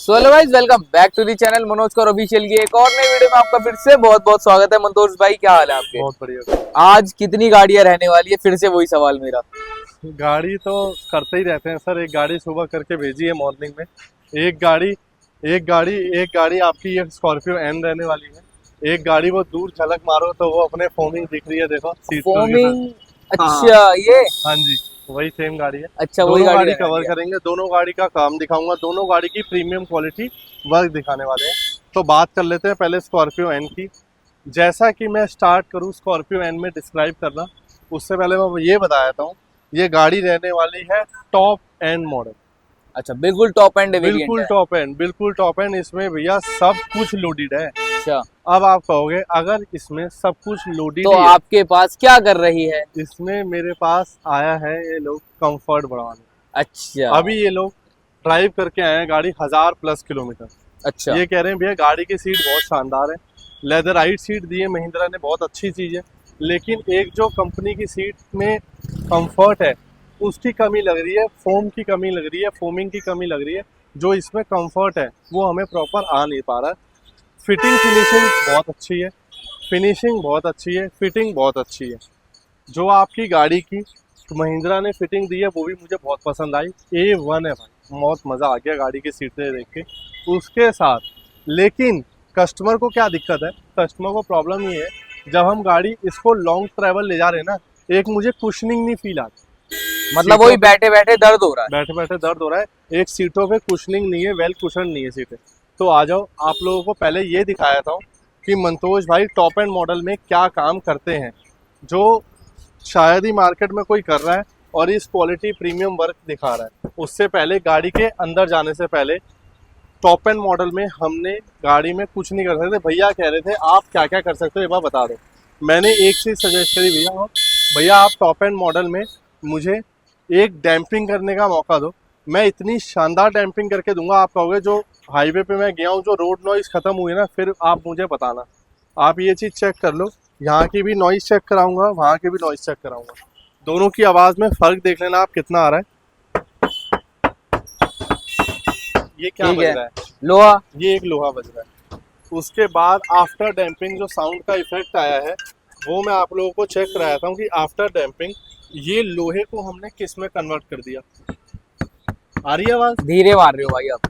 So hello guys, welcome back to the channel Manoj Kaur official की एक और नई वीडियो में आपका फिर से बहुत बहुत स्वागत है। मनोज भाई, क्या हाल है आपके? बहुत बढ़िया। आज कितनी गाड़ियां रहने वाली है? फिर से वही सवाल मेरा। गाड़ी तो करते ही रहते हैं सर। एक गाड़ी सुबह करके भेजी है मॉर्निंग में। एक गाड़ी आपकी ये स्कॉर्पियो एन रहने वाली है। एक गाड़ी वो दूर झलक मारो तो वो अपने फोमिंग दिख रही है, देखो सीट कवर के साथ। फोमिंग? हाँ अच्छा, ये हाँ जी, वही सेम गाड़ी है। अच्छा वही दोनों गाड़ी गाड़ी रहने कवर वाली है। करेंगे, दोनों गाड़ी का काम दिखाऊंगा, दोनों गाड़ी की प्रीमियम क्वालिटी वर्क दिखाने वाले हैं। तो बात कर लेते हैं पहले स्कॉर्पियो एन की। जैसा कि मैं स्टार्ट करूं स्कॉर्पियो एन में डिस्क्राइब करना, उससे पहले मैं ये बता देता हूँ, ये गाड़ी रहने वाली है टॉप एंड मॉडल। अच्छा, बिल्कुल टॉप एंड वेरिएंट बिल्कुल है। टॉप एंड, बिल्कुल टॉप एंड। इसमें भैया सब कुछ लोडेड है। अच्छा, अब आप कहोगे अगर इसमें सब कुछ लोडेड तो ही है, आपके पास क्या कर रही है? इसमें मेरे पास आया है ये लोग कंफर्ट बढ़ाने। अच्छा अभी ये लोग ड्राइव करके आए हैं गाड़ी 1000+ किलोमीटर। अच्छा। ये कह रहे हैं भैया गाड़ी की सीट बहुत शानदार है, लेदराइट सीट दी है महिंद्रा ने, बहुत अच्छी चीज़ है। लेकिन एक जो कंपनी की सीट में कंफर्ट है उसकी कमी लग रही है, फोम की कमी लग रही है, फोमिंग की कमी लग रही है। जो इसमें कंफर्ट है वो हमें प्रॉपर आ नहीं पा रहा है। फिटिंग फिनिशिंग बहुत अच्छी है, फिनिशिंग बहुत अच्छी है, फिटिंग बहुत अच्छी है। जो आपकी गाड़ी की महिंद्रा ने फिटिंग दी है वो भी मुझे बहुत पसंद आई। A1 है भाई, बहुत मज़ा आ गया गाड़ी की सीटें देख के। उसके साथ लेकिन कस्टमर को क्या दिक्कत है, कस्टमर को प्रॉब्लम ये है जब हम गाड़ी इसको लॉन्ग ट्रैवल ले जा रहे हैं ना, एक मुझे कुशनिंग नहीं फील आती। मतलब सीटों वही पे बैठे बैठे दर्द हो रहा है। बैठे बैठे दर्द हो रहा है, एक सीटों पे कुशनिंग नहीं है, वेल कुशन नहीं है सीटें। तो आ जाओ, आप लोगों को पहले ये दिखाया था कि मंतोष भाई टॉप एंड मॉडल में क्या काम करते हैं, जो शायद ही मार्केट में कोई कर रहा है और इस क्वालिटी प्रीमियम वर्क दिखा रहा है। उससे पहले गाड़ी के अंदर जाने से पहले टॉप एंड मॉडल में हमने गाड़ी में कुछ नहीं कर सकते। भैया कह रहे थे आप क्या क्या कर सकते हो एक बार बता दो। मैंने एक चीज़ सजेस्ट करी भैया, और भैया आप टॉप एंड मॉडल में मुझे एक डैम्पिंग करने का मौका दो। मैं इतनी शानदार डैम्पिंग करके दूंगा, आप कहोगे जो हाईवे पे मैं गया हूँ जो रोड नॉइस खत्म हुई ना, फिर आप मुझे बताना। आप ये चीज़ चेक कर लो, यहाँ की भी नॉइस चेक कराऊंगा, वहाँ की भी नॉइस चेक कराऊंगा। दोनों की आवाज़ में फ़र्क देख लेना आप कितना आ रहा है। ये क्या ठीक बज है, रहा है? लोहा। ये एक लोहा बज रहा है। उसके बाद आफ्टर डैम्पिंग जो साउंड का इफेक्ट आया है वो मैं आप लोगों को चेक कराता हूँ कि आफ्टर डैम्पिंग ये लोहे को हमने किस में कन्वर्ट कर दिया। आ रही है आवाज़? धीरे मार रहे हो भाई आप।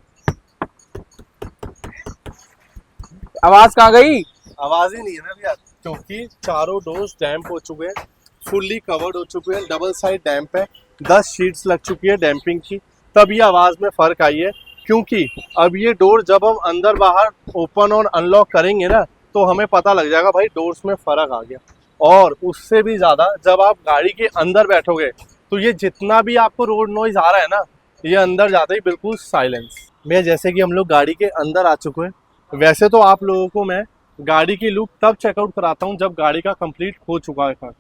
आवाज कहाँ गई? आवाज़ ही नहीं है ना भैया, क्योंकि चारों डोर्स डैम्प हो चुके हैं, फुल्ली कवर्ड हो चुके हैं, डबल साइड डैम्प है, 10 शीट्स लग चुकी है डैम्पिंग की, तब ये आवाज़ में फ़र्क आई है। क्योंकि अब ये डोर जब हम अंदर बाहर ओपन और अनलॉक करेंगे ना, तो हमें पता लग जाएगा भाई डोर्स में फ़र्क आ गया। और उससे भी ज़्यादा जब आप गाड़ी के अंदर बैठोगे तो ये जितना भी आपको रोड नॉइज़ आ रहा है ना, ये अंदर जाते ही बिल्कुल साइलेंस। मैं जैसे कि हम लोग गाड़ी के अंदर आ चुके हैं, वैसे तो आप लोगों को मैं गाड़ी की लुक तब चेकआउट कराता हूँ जब गाड़ी का कंप्लीट हो चुका है काम।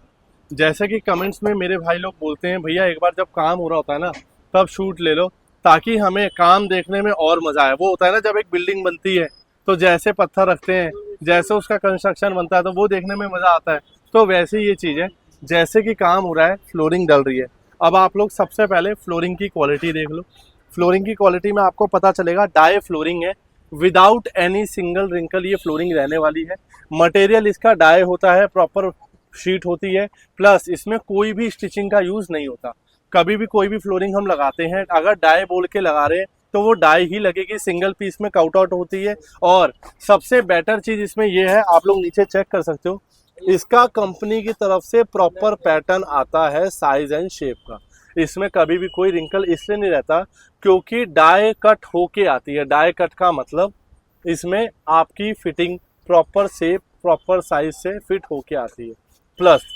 जैसे कि कमेंट्स में मेरे भाई लोग बोलते हैं भैया एक बार जब काम हो रहा होता है ना तब शूट ले लो, ताकि हमें काम देखने में और मज़ा आए। वो होता है ना जब एक बिल्डिंग बनती है तो जैसे पत्थर रखते हैं, जैसे उसका कंस्ट्रक्शन बनता है तो वो देखने में मज़ा आता है। तो वैसे ही ये चीज़ है, जैसे कि काम हो रहा है, फ्लोरिंग डल रही है। अब आप लोग सबसे पहले फ्लोरिंग की क्वालिटी देख लो। फ्लोरिंग की क्वालिटी में आपको पता चलेगा डाई फ्लोरिंग है, विदाउट एनी सिंगल रिंकल ये फ्लोरिंग रहने वाली है। मटेरियल इसका डाई होता है, प्रॉपर शीट होती है, प्लस इसमें कोई भी स्टिचिंग का यूज़ नहीं होता। कभी भी कोई भी फ्लोरिंग हम लगाते हैं अगर डाई बोल के लगा रहे हैं तो वो डाई ही लगेगी, सिंगल पीस में कट आउट होती है। और सबसे बेटर चीज़ इसमें ये है, आप लोग नीचे चेक कर सकते हो, इसका कंपनी की तरफ से प्रॉपर पैटर्न आता है साइज एंड शेप का। इसमें कभी भी कोई रिंकल इसलिए नहीं रहता क्योंकि डाई कट होके आती है। डाई कट का मतलब इसमें आपकी fitting proper shape proper size से फिट होके आती है। प्लस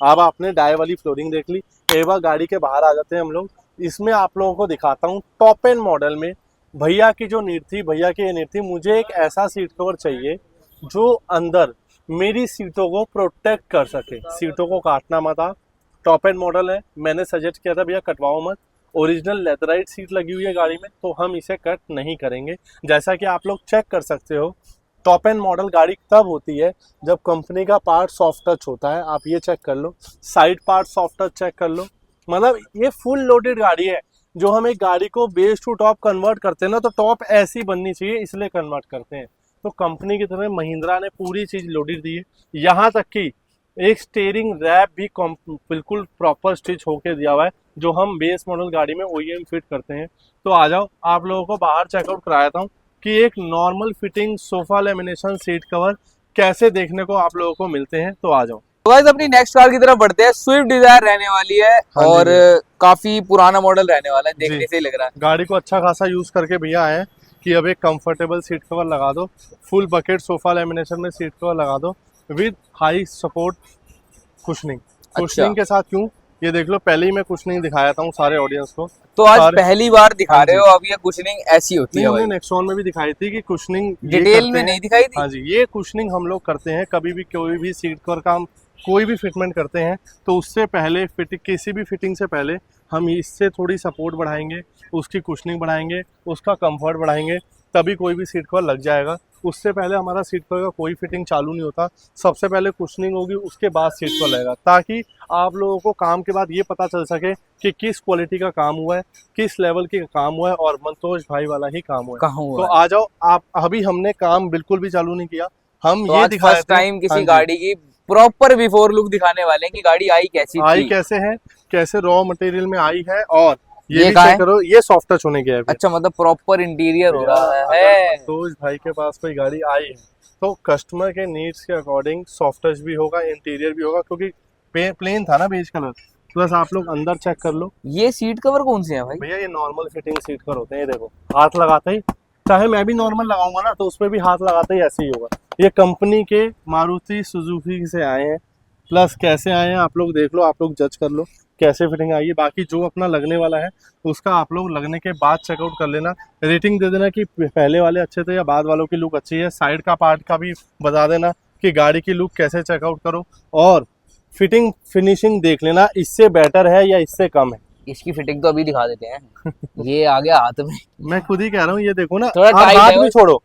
अब आपने डाई वाली फ्लोरिंग देख ली, एक बार गाड़ी के बाहर आ जाते हैं हम लोग। इसमें आप लोगों को दिखाता हूँ टॉप एंड मॉडल में भैया की जो नीड थी, भैया की ये नीड थी, मुझे एक ऐसा सीट कवर चाहिए जो अंदर मेरी सीटों को प्रोटेक्ट कर सके, सीटों को काटना मत। आप टॉप एंड मॉडल है, मैंने सजेस्ट किया था भैया कटवाओ मत। ओरिजिनल लेदराइट सीट लगी हुई है गाड़ी में तो हम इसे कट नहीं करेंगे। जैसा कि आप लोग चेक कर सकते हो, टॉप एंड मॉडल गाड़ी तब होती है जब कंपनी का पार्ट सॉफ्ट टच होता है। आप ये चेक कर लो, side part soft touch check कर लो, मतलब ये फुल लोडेड गाड़ी है। जो हम एक गाड़ी को बेस टू टॉप कन्वर्ट करते हैं ना, तो टॉप ऐसी बननी चाहिए, इसलिए कन्वर्ट करते हैं। तो कंपनी की तरफ महिंद्रा ने पूरी चीज लोडेड दी है, यहाँ तक कि एक स्टीयरिंग रैप भी बिल्कुल प्रॉपर स्टिच होके दिया हुआ है, जो हम बेस मॉडल गाड़ी में OEM फिट करते हैं। तो आ जाओ, आप लोगों को बाहर चेकआउट कराता हूँ कि एक normal fitting sofa lamination seat cover कैसे देखने को आप लोगों को मिलते हैं। तो आ जाओ। तो गाइस अपनी नेक्स्ट कार की तरफ बढ़ते हैं। स्विफ्ट डिजायर रहने वाली है हाँ जी, और काफी पुराना मॉडल रहने वाला है, देखने जी। से ही लग रहा है। गाड़ी को अच्छा खासा यूज करके भैया आए हैं कि अब एक कंफर्टेबल सीट कवर लगा दो, फुल बकेट सोफा लेमिनेशन में सीट कवर लगा दो with high support cushioning. Cushioning के साथ क्यों, ये देख लो, पहले ही मैं कुशनिंग दिखाया था सारे ऑडियंस को। तो आज सारे- पहली बार दिखा हाँ रहे जी। हो, अब ये कुशनिंग ऐसी होती नहीं, है हमने भाई? नेक्सॉन में भी दिखाई थी कि कुशनिंग डिटेल में नहीं दिखाई थी? हाँ जी, ये कुशनिंग हम लोग करते हैं कभी भी, कोई भी सीट कवर का हम कोई भी फिटमेंट करते हैं तो उससे पहले किसी भी फिटिंग से पहले हम इससे थोड़ी सपोर्ट बढ़ाएंगे, उसकी कुशनिंग बढ़ाएंगे, उसका कंफर्ट बढ़ाएंगे, तभी कोई भी सीट कवर लग जाएगा। उससे पहले हमारा सीट कवर का कोई फिटिंग चालू नहीं होता। सबसे पहले कुशनिंग होगी, उसके बाद सीट कवर लगेगा, ताकि आप लोगों को काम के बाद ये पता चल सके कि किस क्वालिटी का काम हुआ है, किस लेवल का काम हुआ है, और मंतोष भाई वाला ही काम हुआ है। कहाँ हुआ तो है? आ जाओ आप, अभी हमने काम बिल्कुल भी चालू नहीं किया, हम तो ये आज दिखाए फर्स्ट थे। टाइम हाँ किसी जी। गाड़ी की प्रॉपर बिफोर लुक दिखाने वाले हैं कि गाड़ी आई कैसी आई थी। कैसे है, कैसे रॉ मटेरियल में आई है, और ये भी कहाँ चेक है? करो, ये सॉफ्ट टच होने गया है। अच्छा, मतलब प्रॉपर इंटीरियर हो रहा अगर है। संतोष भाई के पास कोई गाड़ी आई है तो कस्टमर के नीड्स के अकॉर्डिंग सॉफ्ट टच भी होगा, इंटीरियर भी होगा, क्योंकि प्लेन था ना बेज कलर। प्लस आप लोग अंदर चेक कर लो ये सीट कवर कौन से हैं भाई? भैया, ये नॉर्मल फिटिंग सीट कवर होते हैं। ये देखो, हाथ लगाते ही, चाहे मैं भी नॉर्मल लगाऊंगा ना तो उसमें भी हाथ लगाते ही ऐसे ही होगा। ये कंपनी के मारुति सुजुकी से आए हैं। प्लस कैसे आए हैं आप लोग देख लो, आप लोग जज कर लो कैसे फिटिंग आई है। बाकी जो अपना लगने वाला है उसका आप लोग लगने के बाद चेकआउट कर लेना, रेटिंग दे देना कि पहले वाले अच्छे थे या बाद वालों की लुक अच्छी है। साइड का पार्ट का भी बता देना कि गाड़ी की लुक कैसे चेकआउट करो, और फिटिंग फिनिशिंग देख लेना, इससे बेटर है या इससे कम है। इसकी फिटिंग तो अभी दिखा देते हैं। ये आ गया हाथ में। मैं खुद ही कह रहा हूँ, ये देखो ना, थोड़ा आप टाइट हाथ है भी वो। छोड़ो,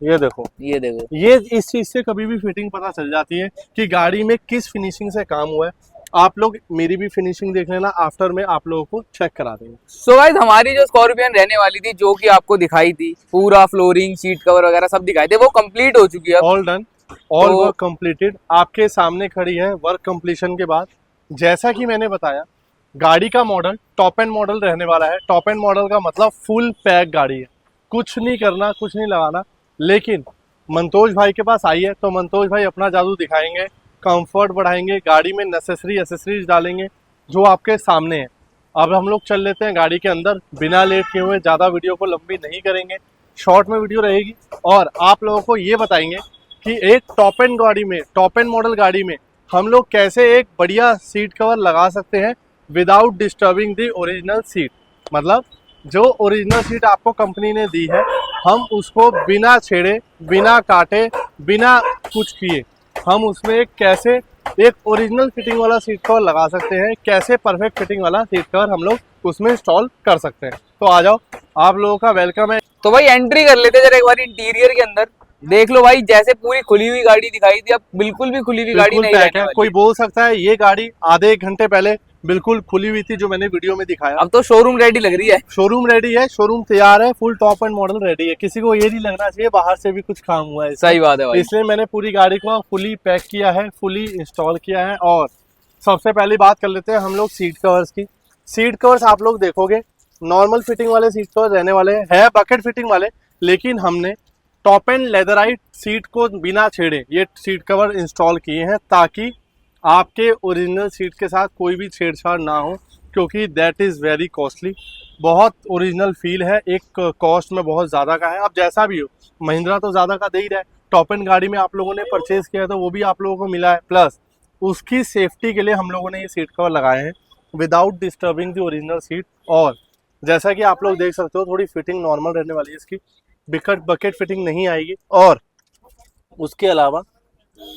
ये देखो, ये देखो, ये इस चीज से कभी भी फिटिंग पता चल जाती है कि गाड़ी में किस फिनिशिंग से काम हुआ है। आप लोग मेरी भी फिनिशिंग देख लेना, आफ्टर में आप लोगों को चेक करा देंगे। सो गाइस हमारी जो स्कॉर्पियन रहने वाली थी, जो कि आपको दिखाई थी, पूरा फ्लोरिंग सीट कवर वगैरह सब दिखाई थे, वो कंप्लीट हो चुकी है अब। ऑल डन, ऑल तो- वर्क कंप्लीटेड, आपके सामने खड़ी है वर्क कंप्लीशन के बाद। जैसा कि मैंने बताया, गाड़ी का मॉडल टॉप एंड मॉडल रहने वाला है। टॉप एंड मॉडल का मतलब फुल पैक गाड़ी है, कुछ नहीं करना, कुछ नहीं लगाना। लेकिन मंतोष भाई के पास आई है तो मंतोष भाई अपना जादू दिखाएंगे, कंफर्ट बढ़ाएंगे, गाड़ी में नेसेसरी एसेसरीज डालेंगे जो आपके सामने है। अब हम लोग चल लेते हैं गाड़ी के अंदर, बिना लेट किए हुए। ज़्यादा वीडियो को लंबी नहीं करेंगे, शॉर्ट में वीडियो रहेगी, और आप लोगों को ये बताएंगे कि एक टॉप एंड गाड़ी में, टॉप एंड मॉडल गाड़ी में हम लोग कैसे एक बढ़िया सीट कवर लगा सकते हैं without disturbing the original seat. मतलब जो ओरिजिनल सीट आपको कंपनी ने दी है, हम उसको बिना छेड़े, बिना काटे, बिना कुछ किए, हम उसमें कैसे एक ओरिजिनल फिटिंग वाला सीट कवर लगा सकते हैं, कैसे परफेक्ट फिटिंग वाला सीट कवर हम लोग उसमें इंस्टॉल कर सकते हैं। तो आ जाओ, आप लोगों का वेलकम है। तो भाई एंट्री कर लेते जरा एक बार इंटीरियर के अंदर। देख लो भाई, जैसे पूरी खुली हुई गाड़ी दिखाई थी, अब बिल्कुल भी खुली हुई गाड़ी बिल्कुल नहीं पैक रहने है। वाली। कोई बोल सकता है ये गाड़ी आधे एक घंटे पहले बिल्कुल खुली हुई थी, जो मैंने वीडियो में दिखाया। अब तो शोरूम रेडी लग रही है। शोरूम रेडी है, शोरूम तैयार है, full top and model ready है। किसी को ये नहीं लगना चाहिए बाहर से भी कुछ काम हुआ है। सही बात है भाई। इसलिए मैंने पूरी गाड़ी को फुली पैक किया है, फुली इंस्टॉल किया है। और सबसे पहली बात कर लेते हैं हम लोग सीट कवर्स की। सीट कवर्स आप लोग देखोगे नॉर्मल फिटिंग वाले सीट कवर रहने वाले हैं, बकेट फिटिंग वाले, लेकिन हमने टॉप एंड लेदराइट सीट को बिना छेड़े ये सीट कवर इंस्टॉल किए हैं, ताकि आपके ओरिजिनल सीट के साथ कोई भी छेड़छाड़ ना हो, क्योंकि दैट इज़ वेरी कॉस्टली। बहुत ओरिजिनल फील है, एक कॉस्ट में बहुत ज़्यादा का है। अब जैसा भी हो, महिंद्रा तो ज़्यादा का दे ही रहा है, टॉप एंड गाड़ी में आप लोगों ने परचेज किया तो वो भी आप लोगों को मिला है। प्लस उसकी सेफ्टी के लिए हम लोगों ने ये सीट कवर लगाए हैं without disturbing the original seat. और जैसा कि आप लोग देख सकते हो, थोड़ी फिटिंग नॉर्मल रहने वाली है इसकी, बकेट फिटिंग नहीं आएगी। और उसके अलावा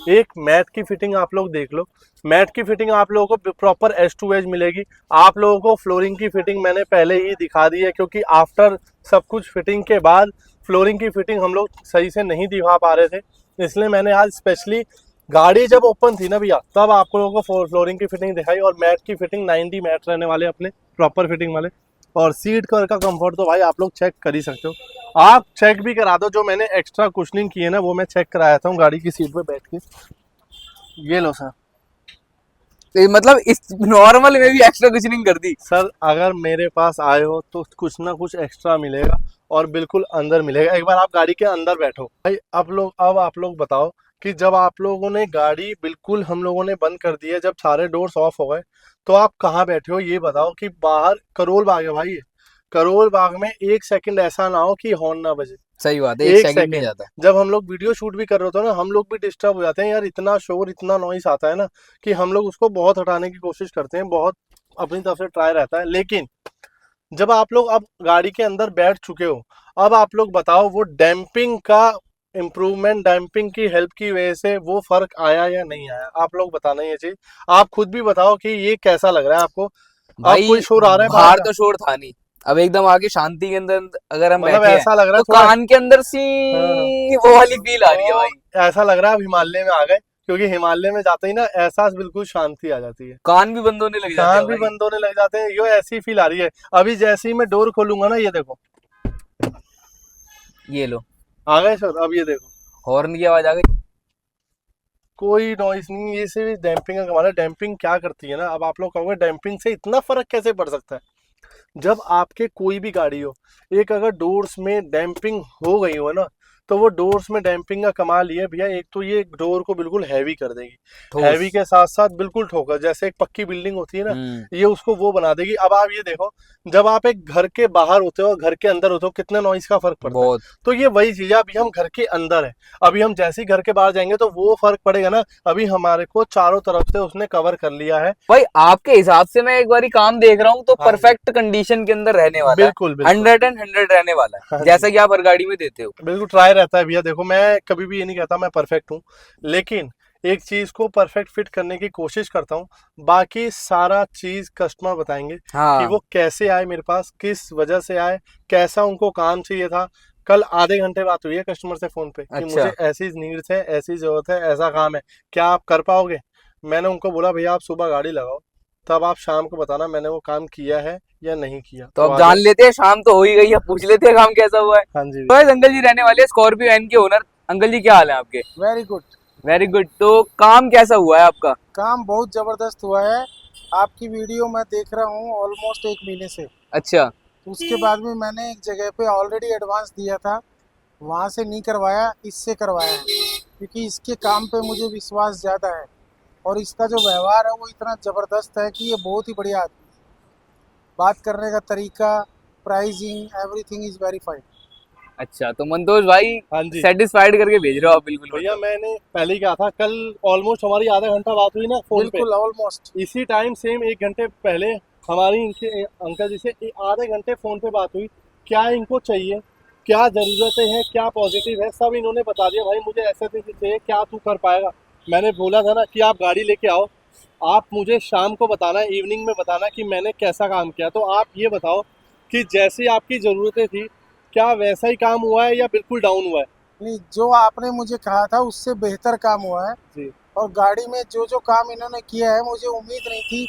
एक मैट की फिटिंग आप लोग देख लो, मैट की फिटिंग आप लोगों को प्रॉपर एज टू एज मिलेगी। आप लोगों को फ्लोरिंग की फिटिंग मैंने पहले ही दिखा दी है, क्योंकि आफ्टर सब कुछ फिटिंग के बाद फ्लोरिंग की फिटिंग हम लोग सही से नहीं दिखा पा रहे थे, इसलिए मैंने आज स्पेशली गाड़ी जब ओपन थी ना भैया, तब आप लोगों को फ्लोरिंग की फिटिंग दिखाई। और मैट की फिटिंग 90 मैट रहने वाले अपने प्रॉपर फिटिंग वाले। और सीट कवर का कंफर्ट तो भाई आप लोग चेक कर ही सकते हो। आप चेक भी करा दो, जो मैंने एक्स्ट्रा कुशनिंग की है ना वो मैं चेक कराया था गाड़ी की सीट पे बैठ के। ये लो सर। तो ये मतलब इस नॉर्मल में भी एक्स्ट्रा कुशनिंग कर दी। सर अगर मेरे पास आए हो तो कुछ ना कुछ एक्स्ट्रा मिलेगा और बिल्कुल अंदर मिलेगा। एक बार आप गाड़ी के अंदर बैठो भाई। अब आप लोग बताओ कि जब आप लोगों ने गाड़ी बिल्कुल हम लोगों ने बंद कर दी है, जब सारे डोर्स ऑफ हो गए, तो आप कहाँ बैठे हो ये बताओ। कि बाहर करोल बाग है भाई ये। करोल बाग में एक सेकंड ऐसा ना हो कि हॉर्न ना बजे। सही बात है, एक एक सेकंड नहीं सेकंड। जाता। जब हम लोग वीडियो शूट भी कर रहे होते हैं ना, हम लोग भी डिस्टर्ब हो जाते हैं यार। इतना शोर इतना नॉइस आता है ना कि हम लोग उसको बहुत हटाने की कोशिश करते हैं, बहुत अपनी तरफ से ट्राई रहता है। लेकिन जब आप लोग अब गाड़ी के अंदर बैठ चुके हो, अब आप लोग बताओ वो डैम्पिंग का इम्प्रूवमेंट, डैम्पिंग की हेल्प की वजह से वो फर्क आया या नहीं आया? आप लोग बताना ये चीज। आप खुद भी बताओ कि ये कैसा लग रहा है आपको। अब भाई कोई शोर आ रहा है बाहर बाहर का? तो शोर था नहीं, अब एकदम आके शांति के अंदर अगर हम मतलब बैठे हैं ऐसा लग रहा है तो थोड़ा। कान के अंदर सी हाँ, वो वाली फील आ रही है तो भाई। ऐसा लग रहा है अब हिमालय में आ गए। क्योंकि हिमालय में जाते ही ना एहसास बिल्कुल शांति आ जाती है। कान भी बंद होने लग जाते कान हैं भी भाई। बंद होने लग जाते हैं, यो ऐसी फील आ रही है। अभी जैसे ही मैं डोर खोलूंगा ना, ये देखो ये लो, आ गए सर। अब ये देखो हॉर्न की आवाज आ गई। कोई नॉइस नहीं। ये सिर्फ डैम्पिंग का कमाल है। डैम्पिंग क्या करती है ना, अब आप लोग कहोगे डैम्पिंग से इतना फर्क कैसे पड़ सकता है? जब आपके कोई भी गाड़ी हो, एक अगर डोर्स में डैम्पिंग हो गई हो ना, तो वो डोर्स में डैम्पिंग का कमाल ये है भैया, एक तो ये डोर को बिल्कुल हैवी कर देगी। ठोस। हैवी के साथ साथ बिल्कुल ठोकर, जैसे एक पक्की बिल्डिंग होती है ना, हम्म। ये उसको वो बना देगी। अब आप ये देखो, जब आप एक घर के बाहर होते हो घर के अंदर होते हो, कितने नॉइस का फर्क पड़ता है। बहुत। तो ये वही चीज है। अभी हम घर के अंदर है, अभी हम जैसे ही घर के बाहर जाएंगे तो वो फर्क पड़ेगा ना। अभी हमारे को चारों तरफ से उसने कवर कर लिया है। भाई आपके हिसाब से मैं एक बारी काम देख रहा हूँ तो हाँ जी, परफेक्ट कंडीशन के अंदर रहने वाला है। बिल्कुल बिल्कुल। 100 रहने वाला हाँ है, जी, जैसा कि आप हर गाड़ी में देते हो। बिल्कुल ट्राई रहता है भैया। देखो मैं कभी भी ये नहीं कहता मैं परफेक्ट हूँ, लेकिन एक चीज को परफेक्ट फिट करने की कोशिश करता हूँ। बाकी सारा चीज कस्टमर बताएंगे कि हाँ। वो कैसे आए मेरे पास, किस वजह से आए, कैसा उनको काम चाहिए था। कल आधे घंटे बात हुई है कस्टमर से फोन पे कि अच्छा। मुझे ऐसी नीड्स है, ऐसी जरूरत है, ऐसा काम है, क्या आप कर पाओगे? मैंने उनको बोला भैया आप सुबह गाड़ी लगाओ, तब आप शाम को बताना मैंने वो काम किया है या नहीं किया। तो तो अब आधे। जान लेते हैं, शाम तो हो ही गई है, पूछ लेते हैं काम कैसा हुआ है। हाँ जी। तो आज अंकल जी रहने वाले हैं स्कॉर्पियो एन के ओनर। अंकल जी क्या हाल है आपके? Very good. Very good. तो काम कैसा हुआ है आपका? काम बहुत ज़बरदस्त हुआ है। आपकी वीडियो मैं देख रहा हूँ ऑलमोस्ट 1 महीने से। अच्छा। तो उसके बाद में मैंने एक जगह पे ऑलरेडी एडवांस दिया था, वहाँ से नहीं करवाया, इससे करवाया है क्योंकि इसके काम पे मुझे विश्वास ज़्यादा है। और इसका जो व्यवहार है वो इतना ज़बरदस्त है कि ये बहुत ही बढ़िया आदमी है। बात करने का तरीका, pricing, everything is very fine. अच्छा, तो मंतोष भाई हाँ जी सेटिस्फाइड करके भेज रहे हो आप, बिल्कुल भैया, मतलब। मैंने पहले ही कहा था कल ऑलमोस्ट हमारी आधा घंटा बात हुई ना फोन पे। बिल्कुल ऑलमोस्ट। इसी टाइम सेम 1 घंटे पहले हमारी इनके अंकल जी से आधे घंटे फोन पे बात हुई। क्या इनको चाहिए, क्या ज़रूरतें हैं, क्या पॉजिटिव है, सब इन्होंने बता दिया। भाई मुझे ऐसे चाहिए, क्या तू कर पाएगा? मैंने बोला था ना कि आप गाड़ी लेके आओ, आप मुझे शाम को बताना, इवनिंग में बताना कि मैंने कैसा काम किया। तो आप ये बताओ कि जैसी आपकी ज़रूरतें थी, क्या वैसा ही काम हुआ है या बिल्कुल डाउन हुआ है? नहीं, जो आपने मुझे कहा था उससे बेहतर काम हुआ है। जी। और गाड़ी में जो जो काम इन्होंने किया है मुझे उम्मीद नहीं थी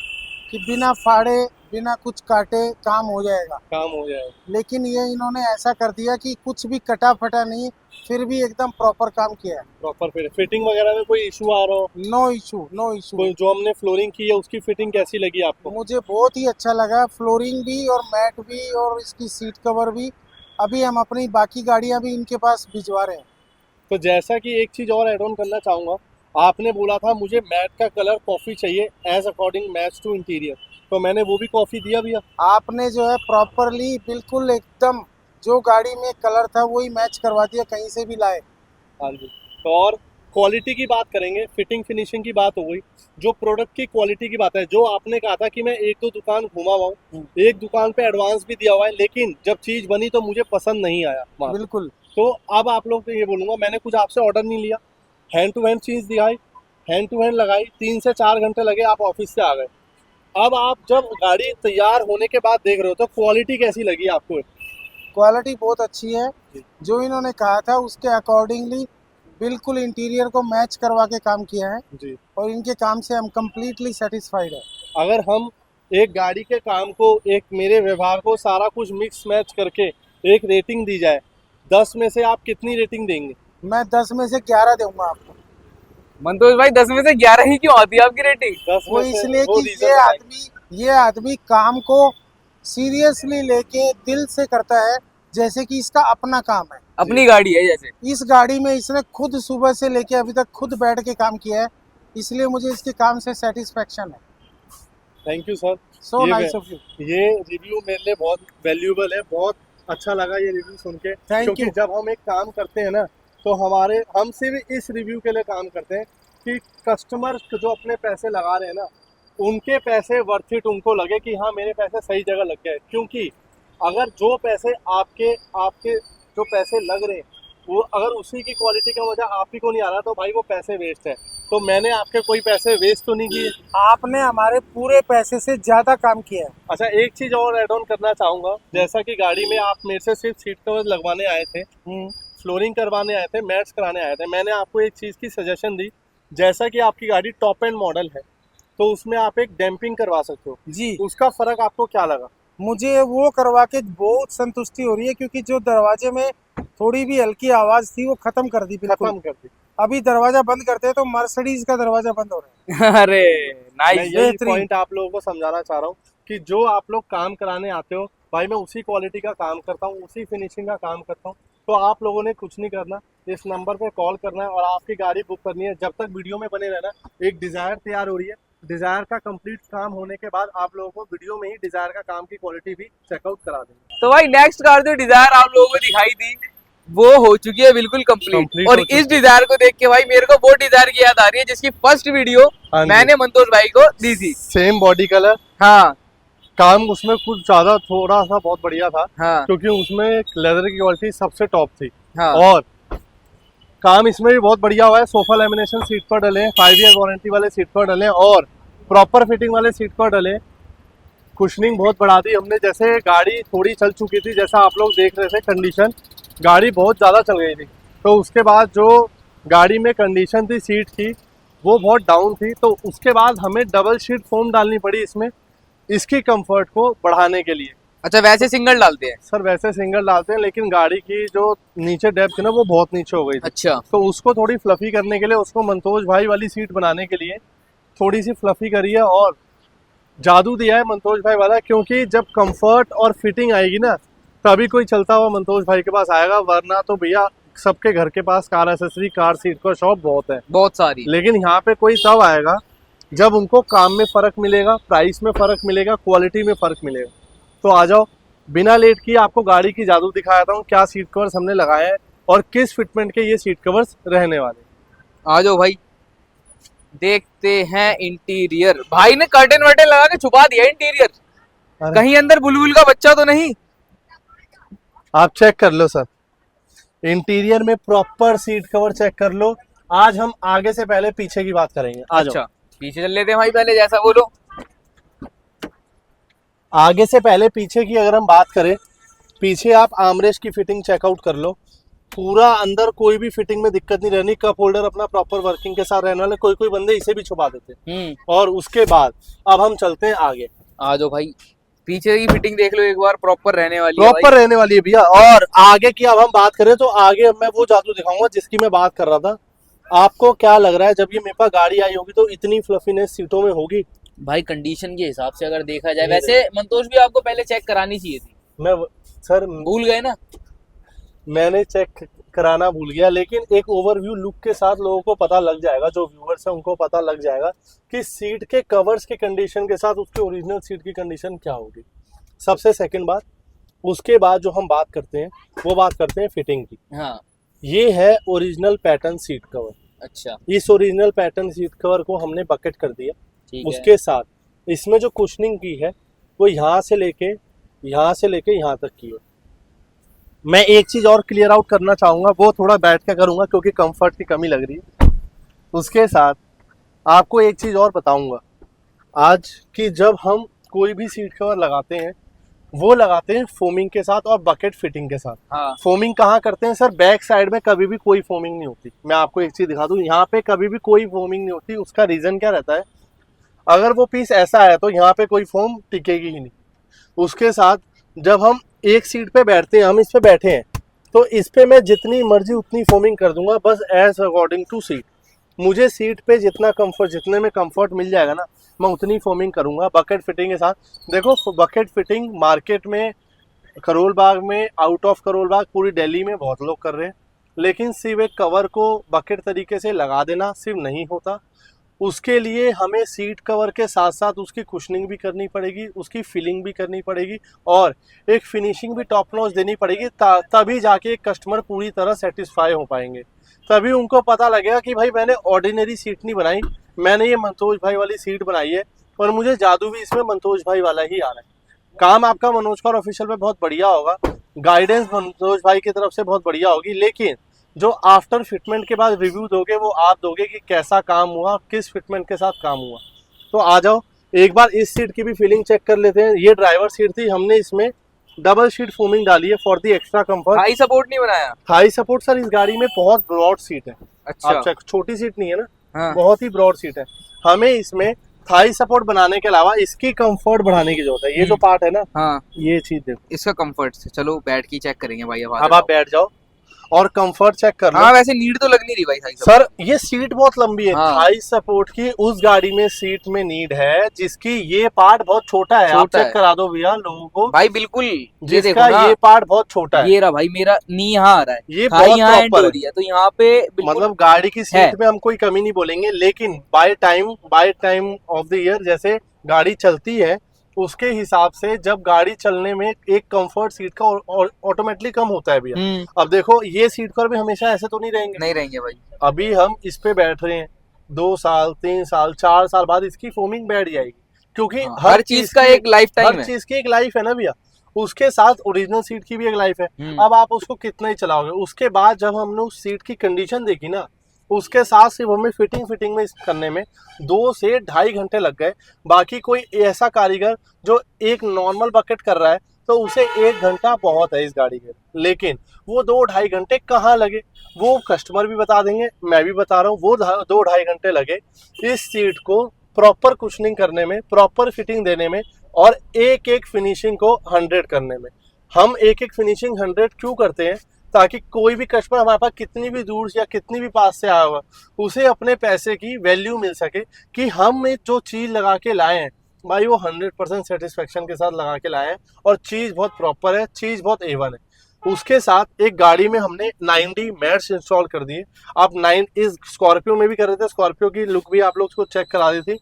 कि बिना फाड़े बिना कुछ काटे काम हो जाएगा, काम हो जाएगा। लेकिन ये इन्होंने ऐसा कर दिया कि कुछ भी कटा फटा नहीं, फिर भी एकदम प्रॉपर काम किया है। प्रॉपर फिटिंग वगैरह में कोई इशू आ रहा हो? No issue, no issue. कोई जो हमने फ्लोरिंग की है उसकी फिटिंग कैसी लगी आपको? मुझे बहुत ही अच्छा लगा, फ्लोरिंग भी और मैट भी और इसकी सीट कवर भी। अभी हम अपनी बाकी गाड़ियां भी इनके पास भिजवा रहे हैं। तो जैसा कि एक चीज़ और ऐड ऑन करना चाहूँगा, आपने बोला था मुझे मैट का कलर कॉफ़ी चाहिए as according match to interior, तो मैंने वो भी कॉफ़ी दिया भैया। आपने जो है प्रॉपरली बिल्कुल एकदम जो गाड़ी में कलर था वही मैच करवा दिया, कहीं से भी लाए। हाँ जी। तो और क्वालिटी की बात करेंगे, फिटिंग फिनिशिंग की बात हो गई, जो प्रोडक्ट की क्वालिटी की बात है, जो आपने कहा था कि मैं 1-2 दुकान घुमा हुआ हूँ, एक दुकान पे एडवांस भी दिया हुआ है, लेकिन जब चीज़ बनी तो मुझे पसंद नहीं आया वहाँ पे। बिल्कुल। तो अब आप लोग को ये बोलूँगा, मैंने कुछ आपसे ऑर्डर नहीं लिया, हैंड टू हैंड चीज़ दिखाई, हैंड टू हैंड लगाई, 3 से 4 घंटे लगे, आप ऑफिस से आ गए। अब आप जब गाड़ी तैयार होने के बाद देख रहे हो तो क्वालिटी कैसी लगी आपको? क्वालिटी बहुत अच्छी है, जो इन्होंने कहा था उसके अकॉर्डिंगली बिल्कुल इंटीरियर को मैच करवा के काम किया है। जी। और इनके काम से हम कम्प्लीटली सेटिस्फाइड है। अगर हम एक गाड़ी के काम को, एक मेरे व्यवहार को सारा कुछ मिक्स मैच करके एक रेटिंग दी जाए, 10 में से आप कितनी रेटिंग देंगे? मैं 10 में से 11 दूंगा आपको। मंतोष भाई 10 में से 11 ही क्यों आती है आपकी रेटिंग? 10 वो में से इसलिए वो कि reason ये आदमी काम को सीरियसली लेके दिल से करता है, जैसे कि इसका अपना काम है। अपनी गाड़ी है जैसे। इस गाड़ी में इसने खुद सुबह से लेके अभी तक खुद बैठ के काम किया है, इसलिए मुझे इसके काम से सेटिस्फेक्शन है। Thank you sir. सो ये नाइस ऑफ यू। ये रिव्यू मेरे लिए बहुत वैल्यूएबल है, बहुत अच्छा लगा ये रिव्यू सुन के। Thank क्योंकि you. जब हम एक काम करते हैं ना, तो हम सिर्फ इस रिव्यू के लिए काम करते हैं कि कस्टमर जो अपने पैसे लगा रहे हैं ना, उनके पैसे वर्थ इट उनको लगे कि हाँ मेरे पैसे सही जगह लग गए। क्योंकि अगर जो पैसे आपके आपके जो पैसे लग रहे हैं, वो अगर उसी की क्वालिटी का मजा आप ही को नहीं आ रहा, तो भाई वो पैसे वेस्ट है। तो मैंने आपके कोई पैसे वेस्ट तो नहीं किए। आपने हमारे पूरे पैसे से ज्यादा काम किया है। अच्छा, एक चीज और ऐड ऑन करना चाहूंगा। जैसा कि गाड़ी में आप मेरे से सिर्फ सीट कवर लगवाने आए थे, फ्लोरिंग करवाने आए थे, मैट्स कराने आए थे, मैंने आपको एक चीज की सजेशन दी। जैसा कि आपकी गाड़ी टॉप एंड मॉडल है, तो उसमें आप एक डैम्पिंग करवा सकते हो जी, उसका फर्क आपको क्या लगा? मुझे वो करवा के बहुत संतुष्टि हो रही है, क्योंकि जो दरवाजे में थोड़ी भी हल्की आवाज थी वो खत्म कर दी बिल्कुल। खत्म कर दी। अभी दरवाजा बंद करते हैं तो मर्सिडीज का दरवाजा बंद हो रहा है। अरे मैं नाइस। यही बेहतरीन। पॉइंट आप लोगों को समझाना चाह रहा हूँ कि जो आप लोग काम कराने आते हो, भाई मैं उसी क्वालिटी का काम करता हूँ, उसी फिनिशिंग का काम करता हूँ। तो आप लोगों ने कुछ नहीं करना, इस नंबर पे कॉल करना है और आपकी गाड़ी बुक करनी है। जब तक वीडियो में बने रहना। एक डिजायर तैयार हो रही है, डिजायर का कंप्लीट काम होने के बाद आप लोगों को वीडियो में ही डिजायर का काम की क्वालिटी भी चेकआउट करा देंगे। तो भाई नेक्स्ट कार जो डिजायर आप लोगों को दिखाई थी वो हो चुकी है बिल्कुल कंप्लीट। Complete और हो चुकी इस डिजायर को देख के भाई मेरे को वो डिजायर की याद आ रही है जिसकी फर्स्ट वीडियो हाँ जी। मैंने मंतोष भाई को दी थी। सेम बॉडी कलर, हाँ काम उसमें कुछ ज्यादा थोड़ा सा बहुत बढ़िया था, हाँ क्योंकि उसमें लेदर की क्वालिटी सबसे टॉप थी। हाँ। और काम इसमें भी बहुत बढ़िया हुआ है। सोफा लेमिनेशन सीट पर डले हैं, 5 ईयर वारंटी वाले सीट पर डले हैं और प्रॉपर फिटिंग वाले सीट पर डले हैं। कुशनिंग बहुत बढ़ा दी हमने। जैसे गाड़ी थोड़ी चल चुकी थी, जैसा आप लोग देख रहे थे, कंडीशन गाड़ी बहुत ज़्यादा चल गई थी, तो उसके बाद जो गाड़ी में कंडीशन थी सीट की वो बहुत डाउन थी, तो उसके बाद हमें डबल शीट फोम डालनी पड़ी इसमें, इसकी कंफर्ट को बढ़ाने के लिए। अच्छा वैसे सिंगल डालते हैं? सर वैसे सिंगल डालते हैं, लेकिन गाड़ी की जो नीचे डेप्थ थी ना वो बहुत नीचे हो गई थी। अच्छा तो उसको थोड़ी फ्लफी करने के लिए, उसको मंतोष भाई वाली सीट बनाने के लिए थोड़ी सी फ्लफी करी है और जादू दिया है मंतोष भाई वाला। क्योंकि जब कंफर्ट और फिटिंग आएगी ना, तभी कोई चलता हुआ मंतोष भाई के पास आएगा, वरना तो भैया सबके घर के पास कार एक्सेसरी, कार सीट का शॉप बहुत है, बहुत सारी। लेकिन यहाँ पे कोई तब आएगा जब उनको काम में फ़र्क मिलेगा, प्राइस में फ़र्क मिलेगा, क्वालिटी में फ़र्क मिलेगा। तो आ जाओ, बिना लेट किए आपको गाड़ी की जादू दिखाता हूँ, क्या सीट कवर्स हमने लगाए हैं और किस फिटमेंट के ये सीट कवर्स रहने वाले। आ जाओ भाई देखते हैं इंटीरियर। भाई ने कर्टन वर्टन लगा के छुपा दिया इंटीरियर, अरे। कहीं अंदर बुलबुल का बच्चा तो नहीं? आप चेक कर लो सर, इंटीरियर में प्रॉपर सीट कवर चेक कर लो। आज हम आगे से पहले पीछे की बात करेंगे। आ जाओ। अच्छा पीछे चल लेते हैं भाई, पहले जैसा बोलो। आगे से पहले पीछे की अगर हम बात करें, पीछे आप आर्मरेस्ट की फिटिंग चेकआउट कर लो। पूरा अंदर कोई भी फिटिंग में दिक्कत नहीं रहनी, कप होल्डर अपना प्रॉपर वर्किंग के साथ रहने वाले। कोई कोई बंदे इसे भी छुपा देते। और उसके बाद अब हम चलते हैं आगे। आ जाओ भाई, पीछे की फिटिंग देख लो एक बार, प्रॉपर रहने वाली है प्रॉपर रहने वाली है भैया। और आगे की अब हम बात करें तो आगे मैं वो जादू दिखाऊंगा जिसकी मैं बात कर रहा था। आपको क्या लग रहा है जब ये मेरे पास गाड़ी आई होगी तो इतनी फ्लफीनेस सीटों में होगी? भाई कंडीशन के हिसाब से अगर देखा जाए, वैसे मंतोष भी आपको पहले चेक करानी चाहिए थी। मैं सर भूल गए ना? मैंने चेक कराना भूल गया, लेकिन एक ओवरव्यू लुक के साथ लोगों को पता लग जाएगा, जो व्यूअर्स है उनको पता लग जाएगा कि सीट के कवर्स के कंडीशन के साथ उसके ओरिजिनल सीट की कंडीशन क्या होगी। सबसे सेकंड बात, उसके बाद जो हम बात करते हैं वो बात करते हैं फिटिंग की। हाँ ये है ओरिजिनल पैटर्न सीट कवर। अच्छा इस ओरिजिनल पैटर्न सीट कवर को हमने बकेट कर दिया। ठीक है। उसके साथ इसमें जो कुशनिंग की है वो यहाँ से लेके यहाँ तक की है। मैं एक चीज और क्लियर आउट करना चाहूंगा, वो थोड़ा बैठ के करूंगा क्योंकि कंफर्ट की कमी लग रही है। उसके साथ आपको एक चीज और बताऊंगा आज, कि जब हम कोई भी सीट कवर लगाते हैं वो लगाते हैं फोमिंग के साथ और बकेट फिटिंग के साथ। हाँ फोमिंग कहाँ करते हैं सर? बैक साइड में कभी भी कोई फोमिंग नहीं होती। मैं आपको एक चीज दिखा दूं, यहाँ पे कभी भी कोई फोमिंग नहीं होती। उसका रीजन क्या रहता है? अगर वो पीस ऐसा है तो यहाँ पे कोई फोम टिकेगी ही नहीं। उसके साथ जब हम एक सीट पे बैठते हैं, हम इस पे बैठे हैं, तो इस पे मैं जितनी मर्जी उतनी फोमिंग कर दूंगा, बस एज अकॉर्डिंग टू सीट। मुझे सीट पे जितना कंफर्ट, जितने में कंफर्ट मिल जाएगा ना, मैं उतनी फोमिंग करूंगा बकेट फिटिंग के साथ। देखो बकेट फिटिंग मार्केट में, करोल बाग में, आउट ऑफ करोल बाग, पूरी दिल्ली में बहुत लोग कर रहे हैं, लेकिन सिर्फ एक कवर को बकेट तरीके से लगा देना सिर्फ नहीं होता। उसके लिए हमें सीट कवर के साथ साथ उसकी कुशनिंग भी करनी पड़ेगी, उसकी फिलिंग भी करनी पड़ेगी, और एक फिनिशिंग भी टॉप नॉच देनी पड़ेगी। तभी जाके एक कस्टमर पूरी तरह सेटिस्फाई हो पाएंगे। तभी उनको पता लगेगा कि भाई मैंने ऑर्डिनरी सीट नहीं बनाई, मैंने ये मंतोज भाई वाली सीट बनाई है, और मुझे जादू भी इसमें मंतोज भाई वाला ही आ रहा है। काम आपका मनोज कौर ऑफिशियल में बहुत बढ़िया होगा, गाइडेंस मनोज भाई की तरफ से बहुत बढ़िया होगी, लेकिन जो आफ्टर फिटमेंट के बाद रिव्यू दोगे वो आप दोगे कि कैसा काम हुआ, किस फिटमेंट के साथ काम हुआ। तो आ जाओ एक बार इस सीट की भी फीलिंग चेक कर लेते हैं। ये ड्राइवर सीट थी, हमने इसमें डबल शीट फोमिंग डाली है for the extra comfort. High support नहीं बनाया? हाई सपोर्ट सर इस गाड़ी में बहुत ब्रॉड सीट है। अच्छा। आप चेक, छोटी सीट नहीं है ना, हाँ। बहुत ही ब्रॉड सीट है। हमें इसमें थाई सपोर्ट बनाने के अलावा इसकी कंफर्ट बढ़ाने की जरूरत है। ये जो पार्ट है ना, हाँ, ये चीज देखो, इसका कंफर्ट से चलो बैठ के चेक करेंगे भाई। अब आप बैठ जाओ और कंफर्ट चेक कर लो। हाँ वैसे नीड तो लग नहीं रही भाई थाई सपोर्ट। सर ये सीट बहुत लंबी है। हाँ। थाई सपोर्ट की उस गाड़ी में सीट में नीड है जिसकी ये पार्ट बहुत छोटा है। आप छोटा चेक है। करा दो भैया लोगों को भाई बिल्कुल, ये देखो जिसका ना, ये पार्ट बहुत छोटा है। ये रहा भाई, मेरा नी यहाँ आ रहा है, ये थाई बहुत यहाँ एंड proper हो है। रही है, तो यहाँ पे बिल्कुल मतलब गाड़ी की है। सीट में हम कोई कमी नहीं बोलेंगे, लेकिन by time of the year जैसे गाड़ी चलती है उसके हिसाब से जब गाड़ी चलने में एक कंफर्ट सीट का ऑटोमेटिकली कम होता है भैया। अब देखो ये सीट पर भी हमेशा ऐसे तो नहीं रहेंगे। नहीं रहेंगे भाई। अभी हम इस पे बैठ रहे हैं, 2 साल 3 साल 4 साल बाद इसकी फोमिंग बैठ जाएगी, क्योंकि हाँ, हर चीज का की- एक लाइफ टाइम हर है। चीज की एक लाइफ है ना भैया। उसके साथ ओरिजिनल सीट की भी एक लाइफ है। अब आप उसको कितना ही चलाओगे। उसके बाद जब हमने उस सीट की कंडीशन देखी ना, उसके साथ सिर्फ हमें फिटिंग में करने में 2 से ढाई घंटे लग गए। बाकी कोई ऐसा कारीगर जो एक नॉर्मल बकेट कर रहा है तो उसे 1 घंटा बहुत है इस गाड़ी के, लेकिन वो 2-2.5 घंटे कहाँ लगे वो कस्टमर भी बता देंगे, मैं भी बता रहा हूँ। वो 2-2.5 घंटे लगे इस सीट को प्रॉपर कुशनिंग करने में, प्रॉपर फिटिंग देने में, और एक एक फिनिशिंग को 100 करने में। हम एक एक फिनिशिंग 100 क्यों करते हैं? ताकि कोई भी कस्टमर हमारे पास कितनी भी दूर या कितनी भी पास से आया हुआ, उसे अपने पैसे की वैल्यू मिल सके कि हम जो चीज़ लगा के लाए हैं भाई वो 100% सेटिस्फेक्शन के साथ लगा के लाए हैं, और चीज़ बहुत प्रॉपर है, चीज़ बहुत A1 है। उसके साथ एक गाड़ी में हमने 9D मैट्स इंस्टॉल कर दिए। आप 9 इस स्कॉर्पियो में भी कर रहे थे, स्कॉर्पियो की लुक भी आप लोग को चेक करा दी थी।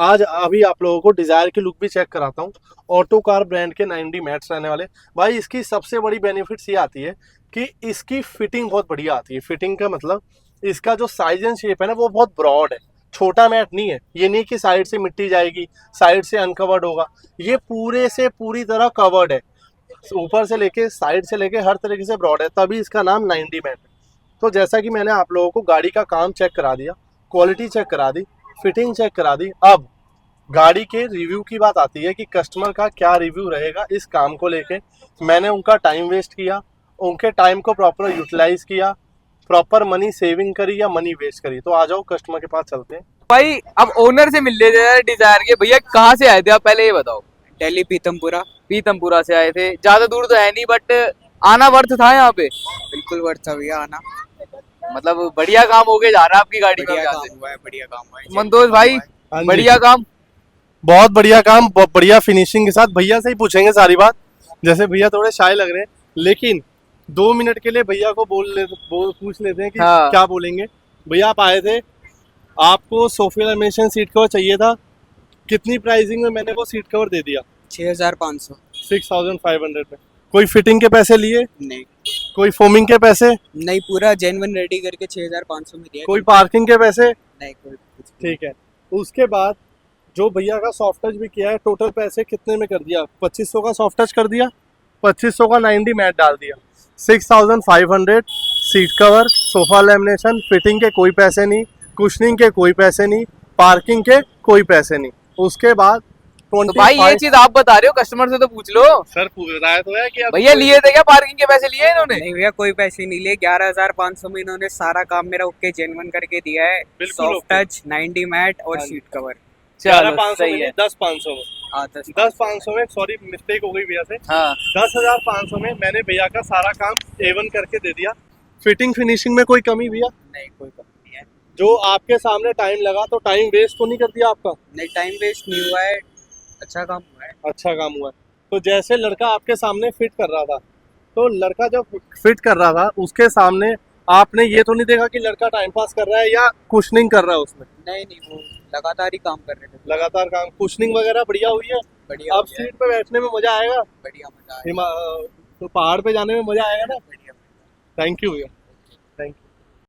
आज अभी आप लोगों को डिजायर की लुक भी चेक कराता हूँ। ऑटो कार ब्रांड के 9D मैट्स रहने वाले। भाई इसकी सबसे बड़ी बेनिफिट्स ये आती है कि इसकी फिटिंग बहुत बढ़िया आती है। फिटिंग का मतलब इसका जो साइज एंड शेप है ना वो बहुत ब्रॉड है, छोटा मैट नहीं है। ये नहीं कि साइड से मिट्टी जाएगी, साइड से अनकवर्ड होगा, ये पूरे से पूरी तरह कवर्ड है, ऊपर से लेके साइड से लेके हर तरीके से ब्रॉड है, तभी इसका नाम 9D मैट है। तो जैसा कि मैंने आप लोगों को गाड़ी का काम चेक करा दिया, क्वालिटी चेक करा दी, फिटिंग चेक करा दी, अब गाड़ी के रिव्यू की बात आती है कि कस्टमर का क्या रिव्यू रहेगा इस काम को लेके। मैंने उनका टाइम वेस्ट किया, उनके टाइम को प्रॉपर यूटिलाइज किया, प्रॉपर मनी सेविंग करी या मनी वेस्ट करी। तो आ जाओ कस्टमर के पास चलते हैं। भाई अब ओनर से मिल लेते हैं डिजायर के। भैया कहाँ से आए थे आप, पहले ये बताओ। दिल्ली पीतमपुरा। पीतमपुरा से आए थे, ज्यादा दूर तो है नहीं, बट आना वर्थ था यहाँ पे? बिल्कुल वर्थ था भैया आना। मतलब बढ़िया काम हो गया जा रहा है आपकी गाड़ी का? बढ़िया यहाँ काम से हुआ है, बढ़िया काम हुआ है। मंतोष भाई हाँ जी। बढ़िया काम, बहुत बढ़िया काम, बहुत बढ़िया फिनिशिंग के साथ। भैया से ही पूछेंगे सारी बात। जैसे भैया थोड़े शाय लग रहे हैं, लेकिन 2 मिनट के लिए भैया को पूछ लेते हैं कि हाँ। क्या बोलेंगे। भैया आप आए थे, आपको सोफिया लेमिनेशन सीट कवर चाहिए था, कितनी प्राइसिंग में मैंने वो सीट कवर दे दिया? 6500। 6500 में। कोई फिटिंग के पैसे लिए? नहीं कोई फोमिंग के पैसे? नहीं, पूरा जेन्युइन रेडी करके 6500 में दिया। कोई पार्किंग के पैसे? नहीं, कोई कुछ नहीं। ठीक है। उसके बाद जो भैया का सॉफ्ट टच भी किया है, टोटल पैसे कितने में कर दिया? 2500 का सॉफ्ट टच कर दिया, 2500 का 9D मैट डाल दिया, 6500 seat cover, sofa lamination, fitting के कोई पैसे नहीं, कुशनिंग के कोई पैसे नहीं, पार्किंग के कोई पैसे नहीं। उसके बाद तो भाई ये चीज आप बता रहे हो, कस्टमर से तो पूछ लो। सर पूछ रहा है तो है कि भैया लिए थे क्या, पार्किंग के पैसे लिए इन्होंने? नहीं भैया कोई पैसे नहीं लिए। 11500 में इन्होंने सारा काम मेरा ओके जेन्युइन करके दिया है। बिल्कुल soft okay। Touch, 9D mat और हाँ जी। Seat cover. चलो 11,500 सही में है। नहीं, 10,500 में। हाँ 10,500 में, सॉरी मिस्टेक हो गई भैया से। हाँ 10,500 में मैंने भैया का सारा काम A1 करके दे दिया। फिटिंग फिनिशिंग में कोई कमी भैया? नहीं कोई कमी नहीं है। जो आपके सामने टाइम लगा तो टाइम वेस्ट तो नहीं कर दिया आपका? नहीं टाइम वेस्ट नहीं हुआ है, अच्छा काम हुआ है। अच्छा काम हुआ है। तो जैसे लड़का आपके सामने फिट कर रहा था, तो लड़का जब फिट कर रहा था उसके सामने आपने ये तो नहीं देखा कि लड़का टाइम पास कर रहा है या कुशनिंग कर रहा है उसमें? नहीं नहीं वो लगातार ही काम कर रहे थे। लगातार काम, कुशनिंग वगैरह बढ़िया हुई है। बढ़िया अब हो गया है, सीट पे बैठने में मजा आएगा, बढ़िया मजा आया। तो पहाड़ पे जाने में मजा आएगा ना। बढ़िया। थैंक यू भैया।